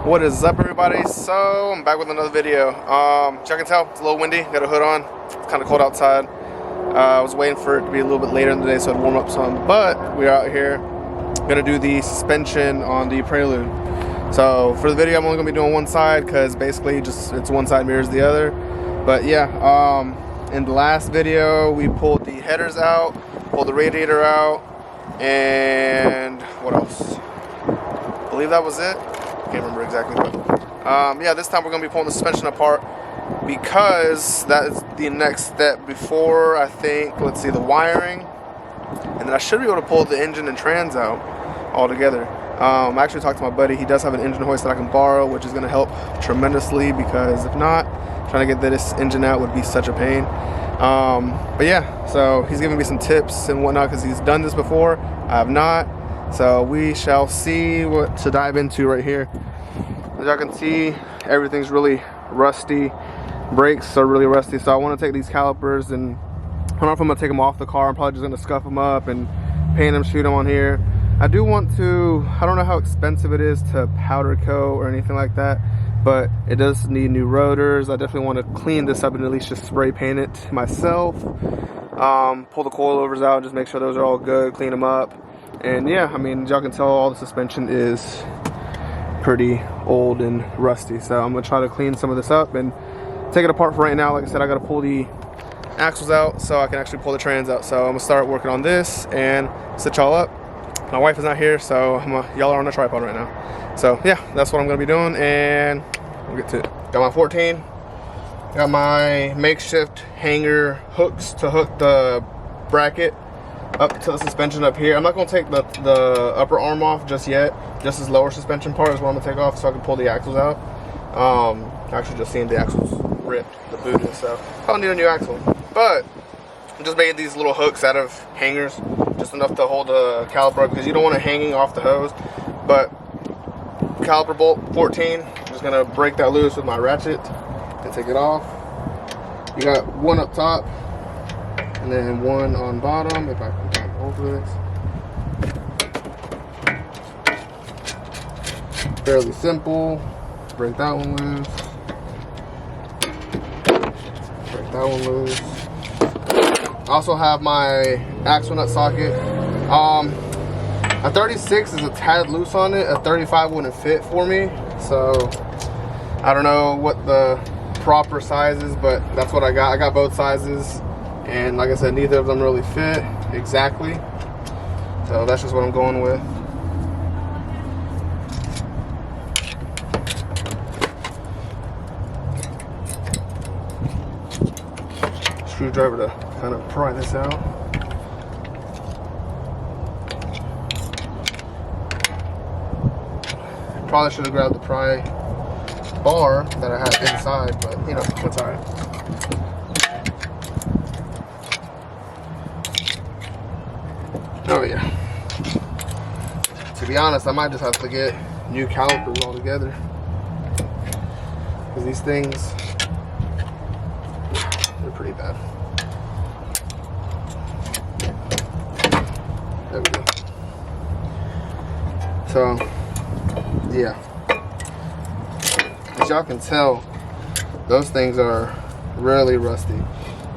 What is up, everybody? So I'm back with another video. As y'all can tell, it's a little windy, got a hood on, it's kind of cold outside. I was waiting for it to be a little bit later in the day so it'd warm up some, but we're out here gonna do the suspension on the Prelude. So for the video, I'm only gonna be doing one side because basically just it's one side mirrors the other. But yeah, in the last video we pulled the headers out, pulled the radiator out, and what else? I believe that was it. Can't remember exactly, but yeah, this time we're gonna be pulling the suspension apart because that is the next step before, I think, let's see, the wiring, and then I should be able to pull the engine and trans out all together. I actually talked to my buddy. He does have an engine hoist that I can borrow, which is gonna help tremendously because if not, trying to get this engine out would be such a pain. But yeah, so he's giving me some tips and whatnot because he's done this before. I have not. So we shall see what to dive into right here. As y'all can see, everything's really rusty. Brakes are really rusty. So I want to take these calipers and I don't know if I'm going to take them off the car. I'm probably just going to scuff them up and paint them, shoot them on here. I do want to, I don't know how expensive it is to powder coat or anything like that, but it does need new rotors. I definitely want to clean this up and at least just spray paint it myself. Pull the coilovers out and just make sure those are all good, clean them up. And yeah, I mean, y'all can tell all the suspension is pretty old and rusty. So I'm gonna try to clean some of this up and take it apart for right now. Like I said, I gotta pull the axles out so I can actually pull the trans out. So I'm gonna start working on this and set y'all up. My wife is not here, so y'all are on a tripod right now. So yeah, that's what I'm gonna be doing, and we'll get to it. Got my 14, got my makeshift hanger hooks to hook the bracket up to the suspension up here. I'm not going to take the upper arm off just yet. Just this lower suspension part is what I'm going to take off so I can pull the axles out. Actually just seeing the axles ripped, the boot and stuff. I'll need a new axle. But I just made these little hooks out of hangers, just enough to hold the caliper because you don't want it hanging off the hose. But caliper bolt 14, I'm just going to break that loose with my ratchet and take it off. You got one up top and then one on bottom. If I can get over this, fairly simple. Break that one loose, break that one loose. I also have my axle nut socket. A 36 is a tad loose on it. A 35 wouldn't fit for me, so I don't know what the proper size is, but that's what I got. I got both sizes. And like I said, neither of them really fit exactly. So that's just what I'm going with. Screwdriver to kind of pry this out. Probably should have grabbed the pry bar that I had inside, but you know, it's alright. Oh yeah. To be honest, I might just have to get new calipers altogether. Because these things, they're pretty bad. There we go. So, yeah. As y'all can tell, those things are really rusty.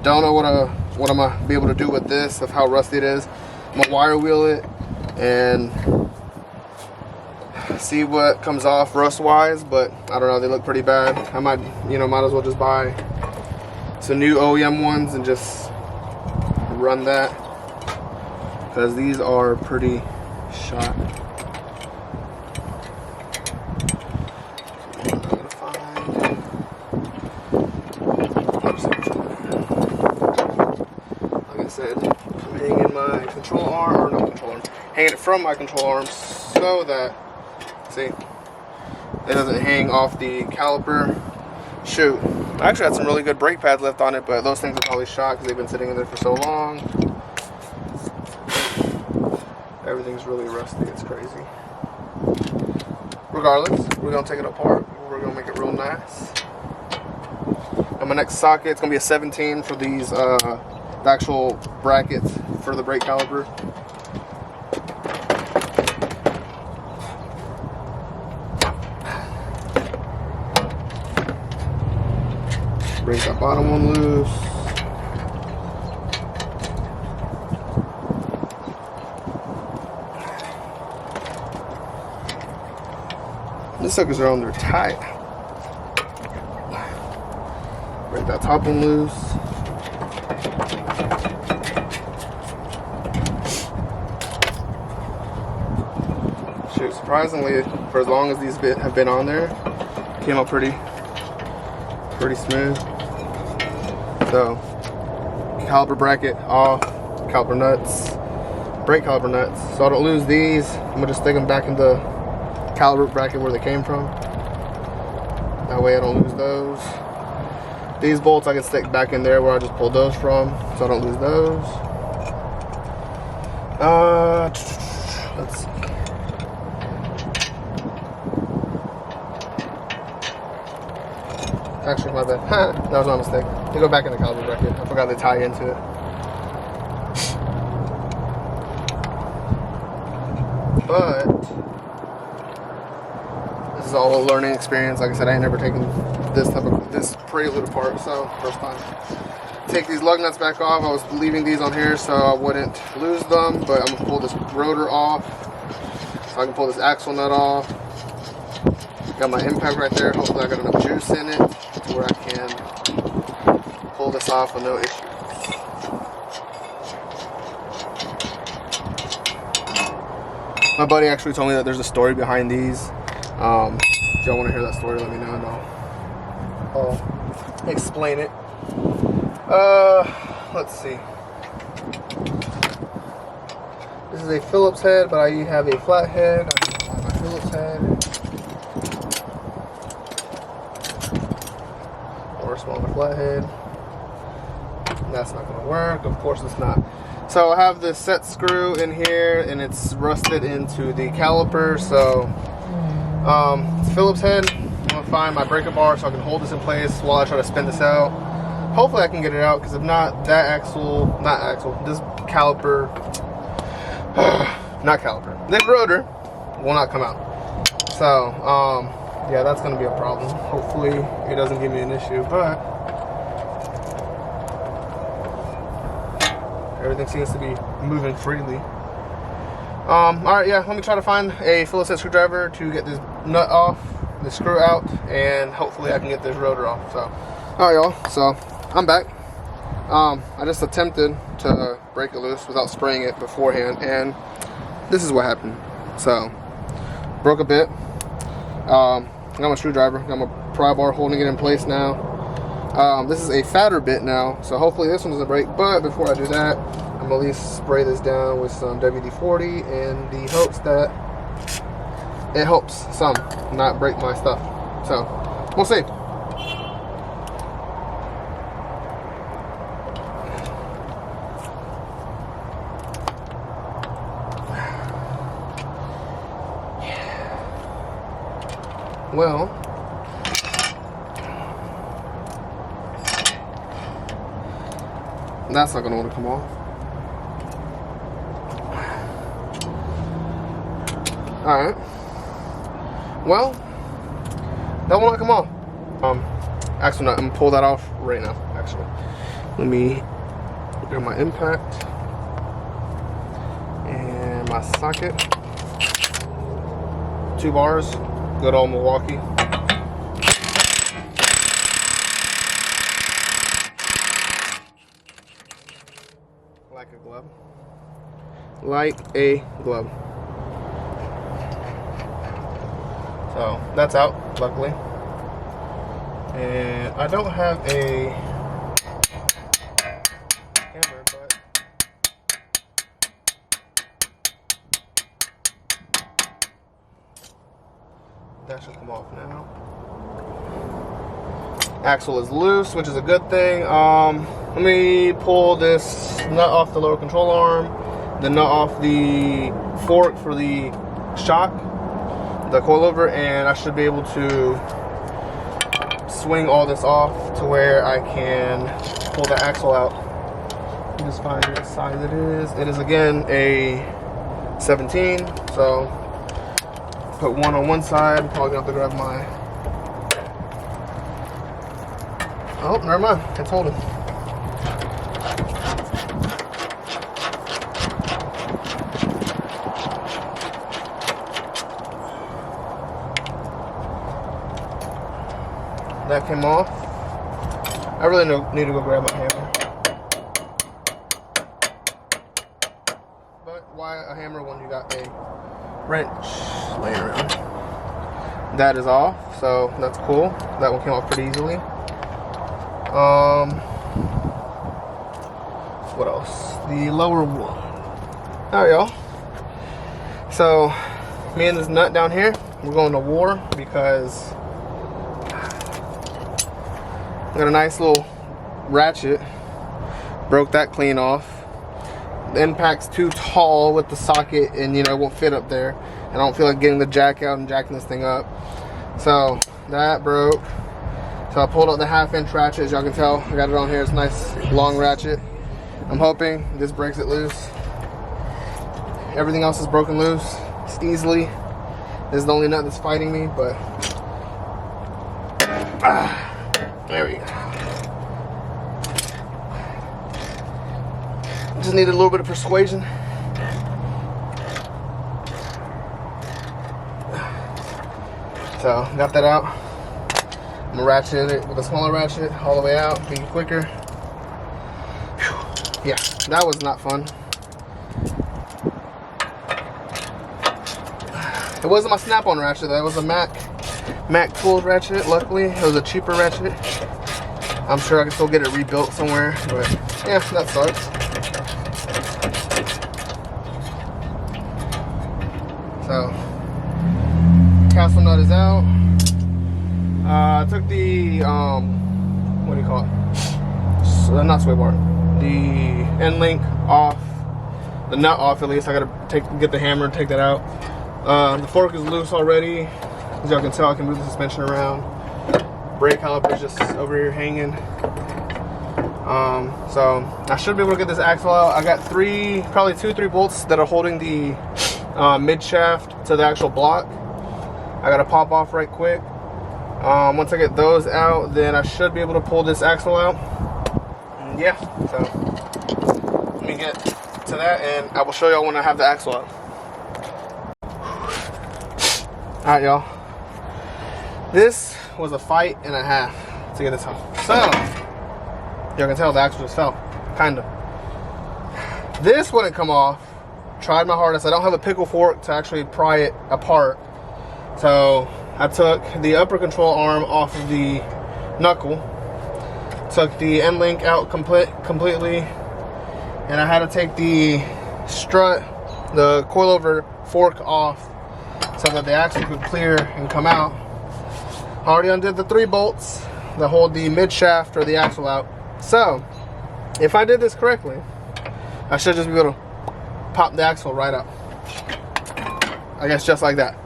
Don't know what I'm gonna be able to do with this, of how rusty it is. I'm gonna wire wheel it and see what comes off rust wise, but I don't know, they look pretty bad. I might as well just buy some new OEM ones and just run that because these are pretty shot. Like I said, I'm hanging my control arm, or no control arm, hanging it from my control arm so that, see, it doesn't hang off the caliper. Shoot, I actually had some really good brake pads left on it, but those things are probably shot because they've been sitting in there for so long. Everything's really rusty, it's crazy. Regardless, we're gonna take it apart. We're gonna make it real nice. And my next socket, it's gonna be a 17 for these, the actual brackets for the brake caliper. Break that bottom one loose. These suckers are on there tight. Break that top one loose. Shoot, surprisingly, for as long as these have been on there, came out pretty smooth. So, caliper bracket off, caliper nuts, brake caliper nuts. So I don't lose these. I'm gonna just stick them back in the caliper bracket where they came from. That way I don't lose those. These bolts I can stick back in there where I just pulled those from, so I don't lose those. Let's see. Actually, my bad. That was my mistake. They go back in the caliper bracket. I forgot they tie into it. But this is all a learning experience. Like I said, I ain't never taken this Prelude apart, so first time. Take these lug nuts back off. I was leaving these on here so I wouldn't lose them, but I'm gonna pull this rotor off so I can pull this axle nut off. Got my impact right there. Hopefully I got enough juice in it to where I can pull this off with no issue. My buddy actually told me that there's a story behind these. If y'all want to hear that story, let me know and I'll explain it. Let's see. This is a Phillips head, but I have a flat head. I have my Phillips head. Or a smaller flat head. That's not going to work. Of course it's not. So I have this set screw in here and it's rusted into the caliper. So it's Phillips head. I'm going to find my breaker bar so I can hold this in place while I try to spin this out. Hopefully I can get it out, because if not, this caliper, this rotor will not come out. So yeah, that's going to be a problem. Hopefully it doesn't give me an issue, but everything seems to be moving freely. Alright, yeah, let me try to find a Phillips head screwdriver to get this nut off, the screw out, and hopefully I can get this rotor off. So, alright y'all, so I'm back. I just attempted to break it loose without spraying it beforehand, and this is what happened. So, broke a bit. Got my screwdriver, got my pry bar holding it in place now. This is a fatter bit now, so hopefully this one doesn't break. But before I do that, I'm gonna at least spray this down with some WD-40 in the hopes that it helps some not break my stuff. So, we'll see. Well, that's not gonna want to come off. Alright. Well, that will not come off. Actually, I'm gonna pull that off right now, actually. Let me grab my impact and my socket. 2 bars. Good old Milwaukee. Like a glove. Like a glove. So that's out, luckily. And I don't have a camera, but that should come off now. Axle is loose, which is a good thing. Let me pull this nut off the lower control arm, the nut off the fork for the shock, the coilover, and I should be able to swing all this off to where I can pull the axle out. Just find what size it is. It is again a 17, so put one on one side. I'm probably gonna have to grab my Oh, never mind. It's holding. That came off. I really need to go grab my hammer. But why a hammer when you got a wrench laying around? That is off, so that's cool. That one came off pretty easily. What else? The lower one. Alright, y'all. So, me and this nut down here, we're going to war because I got a nice little ratchet. Broke that clean off. The impact's too tall with the socket, and it won't fit up there. And I don't feel like getting the jack out and jacking this thing up. So that broke. So I pulled out the 1/2-inch ratchet. As y'all can tell, I got it on here. It's a nice long ratchet. I'm hoping this breaks it loose. Everything else is broken loose easily. This is the only nut that's fighting me, but there we go. Just needed a little bit of persuasion. So got that out. I'm gonna ratchet it with a smaller ratchet all the way out, be quicker. Whew. Yeah, that was not fun. It wasn't my snap-on ratchet though. It was a Mac tool ratchet. Luckily, it was a cheaper ratchet. I'm sure I can still get it rebuilt somewhere, but yeah, that sucks. So, castle nut is out. I took the, what do you call it? Not sway bar. The end link off. The nut off at least. I gotta get the hammer and take that out. The fork is loose already. As y'all can tell, I can move the suspension around. Brake caliper is just over here hanging. So I should be able to get this axle out. I got probably 2-3 bolts that are holding the mid shaft to the actual block. I gotta pop off right quick. Once I get those out, then I should be able to pull this axle out. And yeah, so let me get to that and I will show y'all when I have the axle out. Alright, y'all. This was a fight and a half to get this off. So, y'all can tell the axle just fell. Kinda. This wouldn't come off. Tried my hardest. I don't have a pickle fork to actually pry it apart. So, I took the upper control arm off of the knuckle. Took the end link out completely. And I had to take the strut, the coilover fork off so that the axle could clear and come out. I already undid the 3 bolts that hold the mid shaft or the axle out. So, if I did this correctly, I should just be able to pop the axle right out. I guess just like that.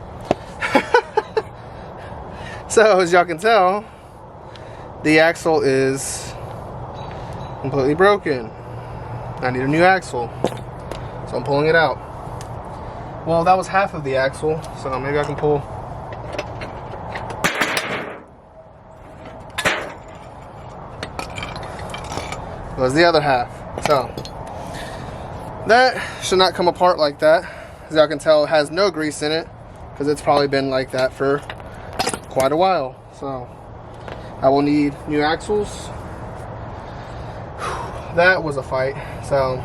So, as y'all can tell, the axle is completely broken. I need a new axle. So I'm pulling it out. Well, that was half of the axle, so maybe I can pull. That was the other half. So that should not come apart like that. As y'all can tell, it has no grease in it because it's probably been like that for quite a while. So I will need new axles. That was a fight. So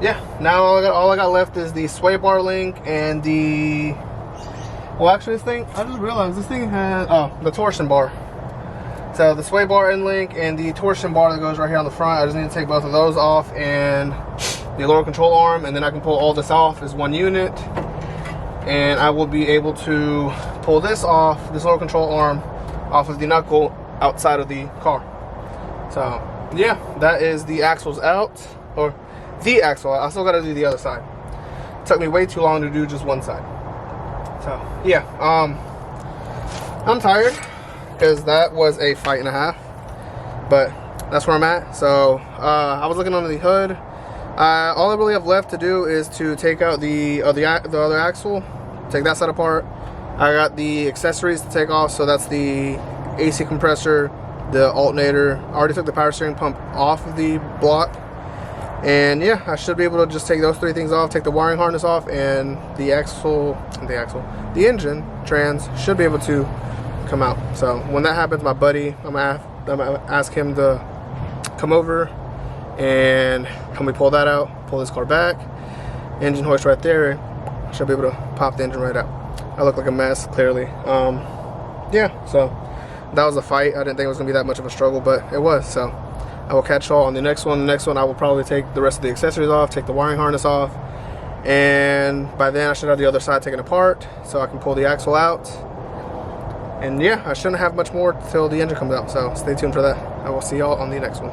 yeah, now all I got left is the sway bar link and the, well, actually this thing, I just realized this thing has, the torsion bar. So the sway bar end link and the torsion bar that goes right here on the front, I just need to take both of those off, and the lower control arm, and then I can pull all this off as one unit, and I will be able to pull this off, this lower control arm, off of the knuckle outside of the car. So yeah, that is the axles out, or the axle. I still got to do the other side. It took me way too long to do just one side. So yeah, I'm tired because that was a fight and a half, but that's where I'm at. So I was looking under the hood. All I really have left to do is to take out the other axle, take that side apart. I got the accessories to take off, so that's the AC compressor, the alternator. I already took the power steering pump off of the block. And yeah, I should be able to just take those 3 things off, take the wiring harness off, and the engine trans should be able to come out. So when that happens, my buddy, I'm gonna ask him to come over and help me pull that out, pull this car back. Engine hoist right there. Should be able to pop the engine right out. I look like a mess, clearly. Yeah, so that was a fight. I didn't think it was gonna be that much of a struggle, but it was. So I will catch y'all on the next one. The next one, I will probably take the rest of the accessories off, take the wiring harness off, and by then I should have the other side taken apart so I can pull the axle out. And yeah, I shouldn't have much more till the engine comes out, so stay tuned for that. I will see y'all on the next one.